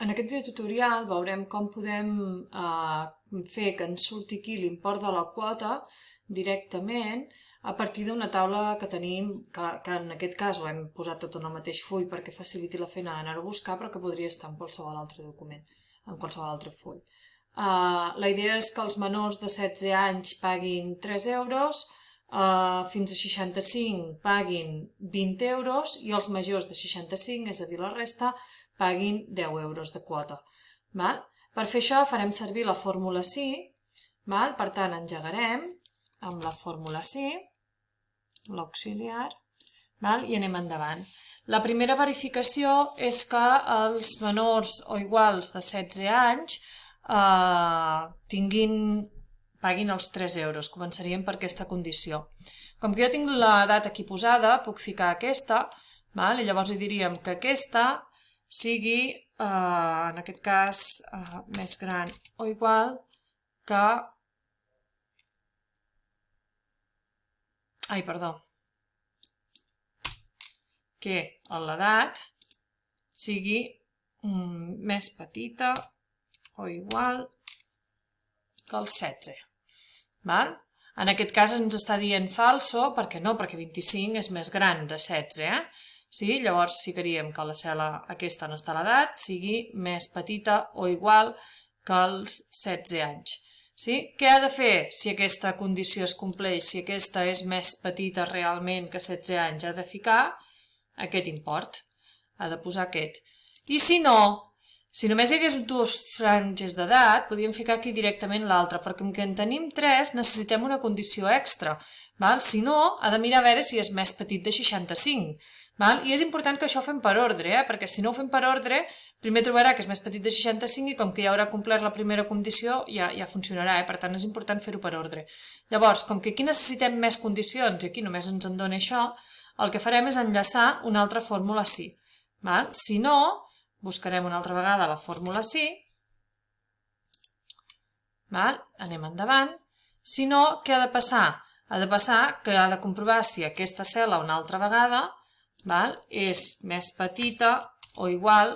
En aquest videotutorial veurem com podem fer que ens surti aquí l'import de la quota directament a partir d'una taula que tenim, que en aquest cas ho hem posat tot en el mateix full perquè faciliti la feina d'anar-ho a buscar, però que podria estar en qualsevol altre document, en qualsevol altre full. La idea és que els menors de 16 anys paguin 3 euros, fins a 65 paguin 20 euros i els majors de 65, és a dir, la resta, paguin 10 euros de quota. Per fer això farem servir la fórmula SI, per tant engegarem amb la fórmula SI, l'auxiliar, i anem endavant. La primera verificació és que els menors o iguals de 16 anys paguin els 3 euros. Començaríem per aquesta condició. Com que jo tinc l'edat aquí posada, puc ficar aquesta, i llavors hi diríem que aquesta sigui, en aquest cas, més gran o igual que... que l'edat sigui més petita o igual que el 16. En aquest cas ens està dient falso, perquè no, perquè 25 és més gran de 16, llavors ficaríem que la cel·la aquesta on està l'edat sigui més petita o igual que els 16 anys. Què ha de fer si aquesta condició es compleix, si aquesta és més petita realment que 16 anys? Ha de ficar aquest import, ha de posar aquest. I si no, si només hi hagués dues franges d'edat, podríem ficar aquí directament l'altra, perquè com que en tenim 3 necessitem una condició extra. Si no, ha de mirar a veure si és més petit de 65. I és important que això ho fem per ordre, perquè si no ho fem per ordre, primer trobarà que és més petit de 65 i com que ja haurà complert la primera condició ja funcionarà, per tant és important fer-ho per ordre. Llavors, com que aquí necessitem més condicions i aquí només ens en dona això, el que farem és enllaçar una altra fórmula SI. Si no, buscarem una altra vegada la fórmula SI, anem endavant. Si no, què ha de passar? Ha de passar que ha de comprovar si aquesta cel·la una altra vegada és més petita o igual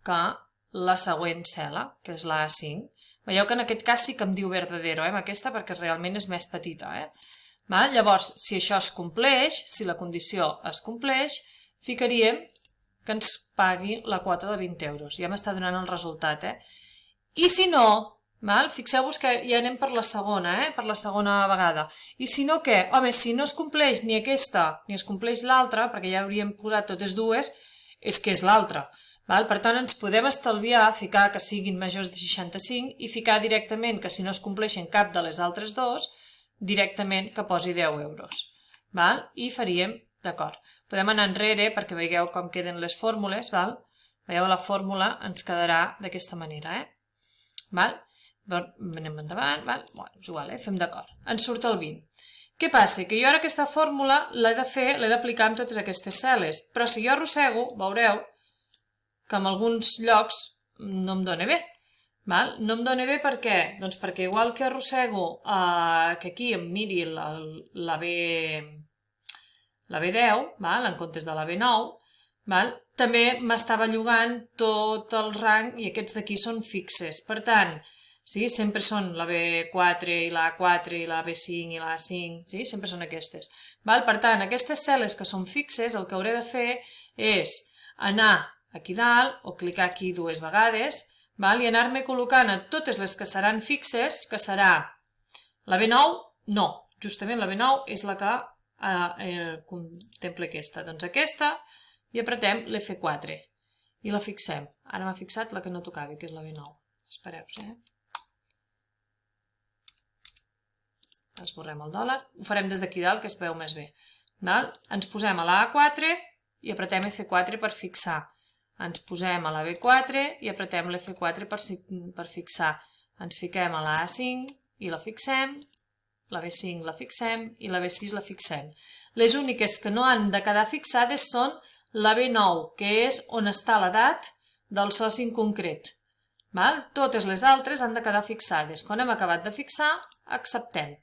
que la següent cel·la, que és la A5. Veieu que en aquest cas sí que em diu verdadero, amb aquesta, perquè realment és més petita. Llavors, si això es compleix, si la condició es compleix, ficaríem que ens pagui la quota de 20 euros. Ja m'està donant el resultat. I si no, fixeu-vos que ja anem per la segona vegada. I si no, què? Home, si no es compleix ni aquesta ni es compleix l'altra, perquè ja hauríem posat totes dues, és que és l'altra. Per tant, ens podem estalviar ficar que siguin majors de 65 i ficar directament que si no es compleixen cap de les altres dues, directament que posi 10 euros. I faríem, d'acord. Podem anar enrere perquè veieu com queden les fórmules. Veieu, la fórmula ens quedarà d'aquesta manera. Anem endavant, és igual, fem d'acord. Ens surt el 20. Què passa? Que jo ara aquesta fórmula l'he d'aplicar en totes aquestes cel·les, però si jo arrossego, veureu que en alguns llocs no em dona bé. No em dona bé per què? Doncs perquè igual que arrossego que aquí em miri la B10, en comptes de la B9, també m'estava llogant tot el rang i aquests d'aquí són fixes. Per tant, sempre són la B4 i la A4 i la B5 i la A5, sempre són aquestes. Per tant, aquestes cel·les que són fixes, el que hauré de fer és anar aquí dalt o clicar aquí dues vegades i anar-me col·locant a totes les que seran fixes, que serà la B9, no, justament la B9 és la que contempla aquesta. Doncs aquesta, i apretem l'F4 i la fixem. Ara m'ha fixat la que no tocava, que és la B9. Espereu-vos, esborrem el dòlar, ho farem des d'aquí dalt, que es veu més bé. Ens posem a la A4 i apretem F4 per fixar. Ens posem a la B4 i apretem l'F4 per fixar. Ens fiquem a la A5 i la fixem, la B5 la fixem i la B6 la fixem. Les úniques que no han de quedar fixades són la B9, que és on està l'edat del soci en concret. Totes les altres han de quedar fixades. Quan hem acabat de fixar, acceptem.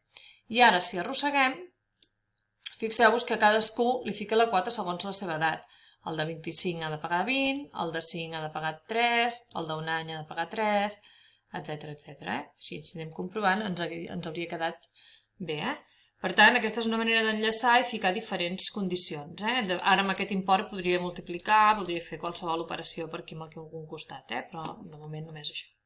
I ara, si arrosseguem, fixeu-vos que a cadascú li fica la quota segons la seva edat. el de 25 ha de pagar 20, el de 5 ha de pagar 3, el d'un any ha de pagar 3, etc etc. Així, si anem comprovant, ens hauria quedat bé. Per tant, aquesta és una manera d'enllaçar i ficar diferents condicions. Ara amb aquest import podria multiplicar, podria fer qualsevol operació per aquí amb algun costat, però de moment només això.